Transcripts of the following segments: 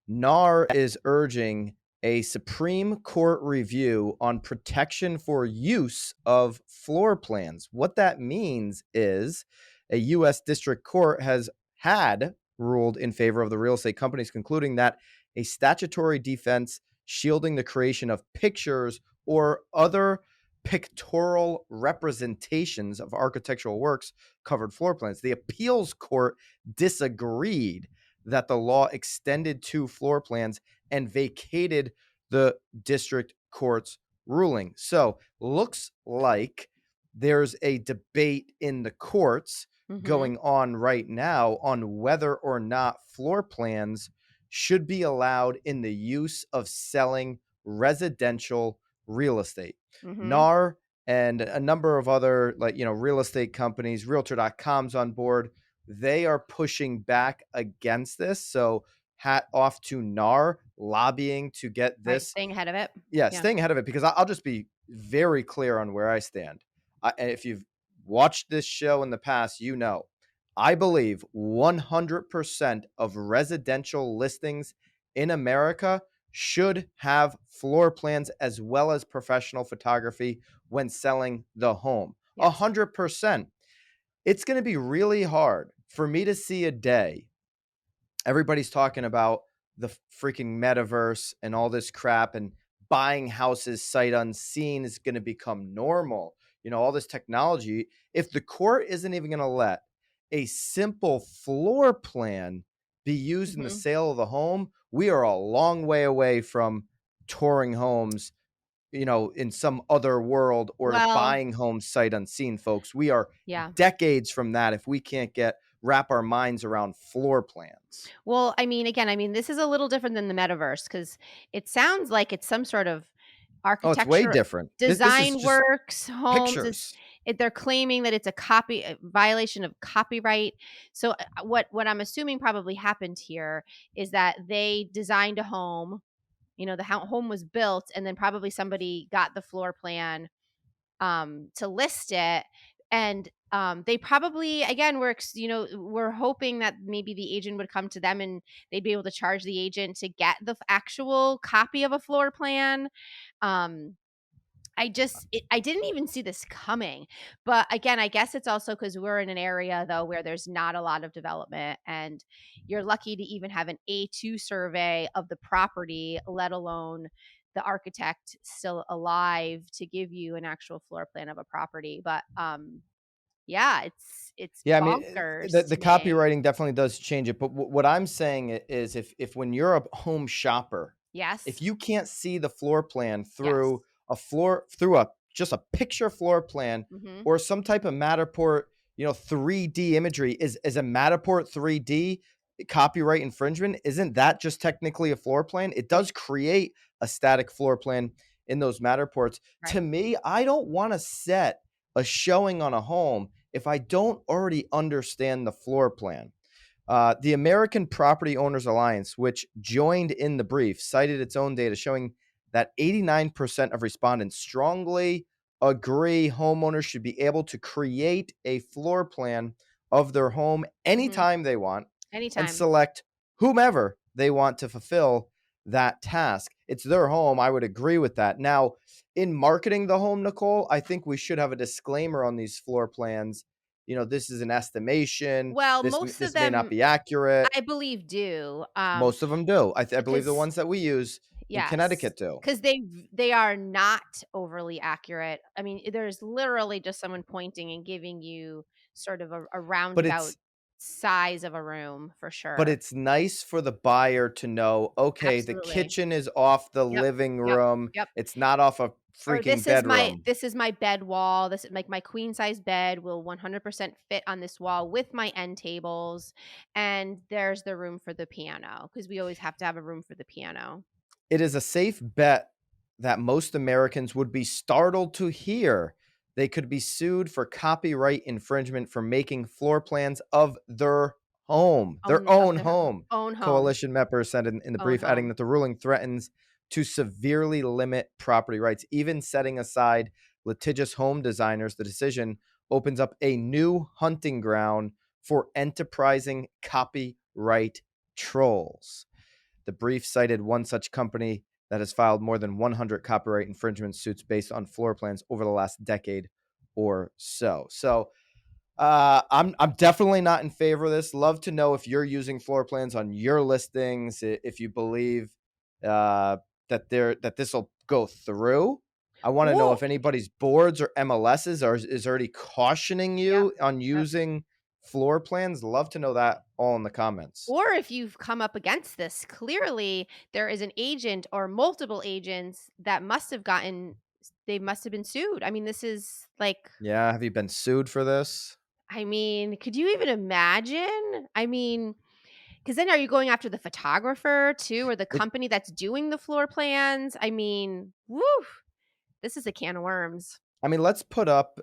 NAR is urging a Supreme Court review on protection for use of floor plans. What that means is a U.S. District Court had ruled in favor of the real estate companies, concluding that a statutory defense shielding the creation of pictures or other pictorial representations of architectural works covered floor plans. The appeals court disagreed that the law extended to floor plans and vacated the district court's ruling. So looks like there's a debate in the courts going on right now on whether or not floor plans should be allowed in the use of selling residential real estate. NAR and a number of other real estate companies, Realtor.com's on board. They are pushing back against this. So hat off to NAR lobbying to get this. Right, staying ahead of it. Yeah, staying ahead of it, because I'll just be very clear on where I stand. If you've watched this show in the past, I believe 100% of residential listings in America should have floor plans as well as professional photography when selling the home. 100%. It's going to be really hard for me to see a day. Everybody's talking about the freaking metaverse and all this crap, and buying houses sight unseen is going to become normal. All this technology. If the court isn't even going to let a simple floor plan be used in the sale of the home, we are a long way away from touring homes, in some other world, or buying homes sight unseen, folks. We are decades from that if we can't wrap our minds around floor plans. Well, again, this is a little different than the metaverse, because it sounds like it's some sort of architecture. It's way different. Design works, homes. Pictures. They're claiming that it's a violation of copyright. So what I'm assuming probably happened here is that they designed a home. The home was built, and then probably somebody got the floor plan to list it. And they probably, again, we're hoping that maybe the agent would come to them and they'd be able to charge the agent to get the actual copy of a floor plan. I didn't even see this coming. But again, I guess it's also because we're in an area, though, where there's not a lot of development, and you're lucky to even have an A2 survey of the property, let alone the architect still alive to give you an actual floor plan of a property. But it's bonkers. The copywriting definitely does change it. But what I'm saying is, if when you're a home shopper, if you can't see the floor plan through just a picture floor plan or some type of Matterport, 3D imagery, is a Matterport 3D copyright infringement? Isn't that just technically a floor plan? It does create a static floor plan in those Matterports. Right. To me, I don't want to set a showing on a home if I don't already understand the floor plan. The American Property Owners Alliance, which joined in the brief, cited its own data showing that 89% of respondents strongly agree homeowners should be able to create a floor plan of their home anytime they want, and select whomever they want to fulfill that task. It's their home. I would agree with that. Now, in marketing the home, Nicole, I think we should have a disclaimer on these floor plans. This is an estimation. Well, most of them may not be accurate. I believe do. Most of them do. I believe the ones that we use in Connecticut do. Because they are not overly accurate. There's literally just someone pointing and giving you sort of a roundabout size of a room, for sure. But it's nice for the buyer to know, okay, Absolutely. The kitchen is off the living room. Yep. It's not off a freaking bedroom. This is my bed wall. This is like my queen size bed will 100% fit on this wall with my end tables. And there's the room for the piano, because we always have to have a room for the piano. It is a safe bet that most Americans would be startled to hear they could be sued for copyright infringement for making floor plans of their home, their own home. Coalition members said in the brief, adding that the ruling threatens to severely limit property rights. Even setting aside litigious home designers, the decision opens up a new hunting ground for enterprising copyright trolls. The brief cited one such company that has filed more than 100 copyright infringement suits based on floor plans over the last decade or so. So I'm definitely not in favor of this. Love to know if you're using floor plans on your listings, if you believe that this will go through. I want to know if Well, anybody's boards or MLSs is already cautioning yeah. you on using floor plans. Love to know that all in the comments. Or if you've come up against this, clearly there is an agent or multiple agents that they must have been sued. I mean, this is like, Yeah, have you been sued for this? I mean, could you even imagine? I mean, because then are you going after the photographer too, or the It, company that's doing the floor plans? I mean, woo, this is a can of worms. I mean, let's put up.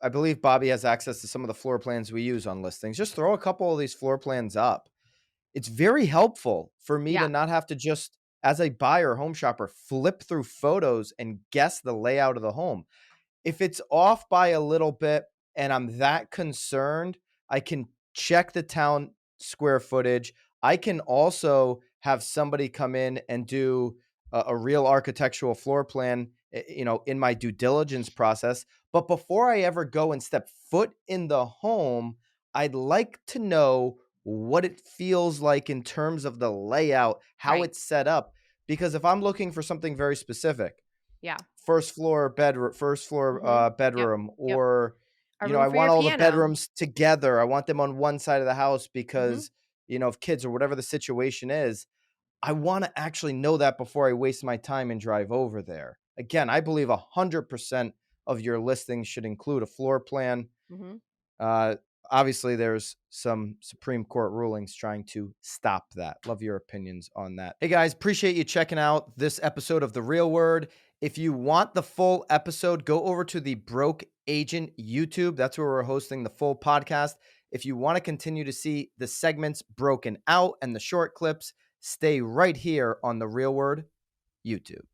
I believe Bobby has access to some of the floor plans we use on listings. Just throw a couple of these floor plans up. It's very helpful for me to Yeah, not have to just, as a buyer, home shopper, flip through photos and guess the layout of the home. If it's off by a little bit and I'm that concerned, I can check the town square footage. I can also have somebody come in and do a real architectural floor plan, in my due diligence process. But before I ever go and step foot in the home, I'd like to know what it feels like in terms of the layout, how right. it's set up. Because if I'm looking for something very specific, Yeah. first floor Mhm. Yep. bedroom, Yep. or A I room for want your all the piano. bedrooms together. I want them on one side of the house Mhm. because of kids or whatever the situation is. I want to actually know that before I waste my time and drive over there. Again, I believe 100% of your listings should include a floor plan. Mhm. uh, Obviously, there's some Supreme Court rulings trying to stop that. Love your opinions on that. Hey guys, appreciate you checking out this episode of The Real Word. If you want the full episode, go over to the Broke Agent YouTube. That's where we're hosting the full podcast. If you want to continue to see the segments broken out and the short clips, stay right here on The Real Word YouTube.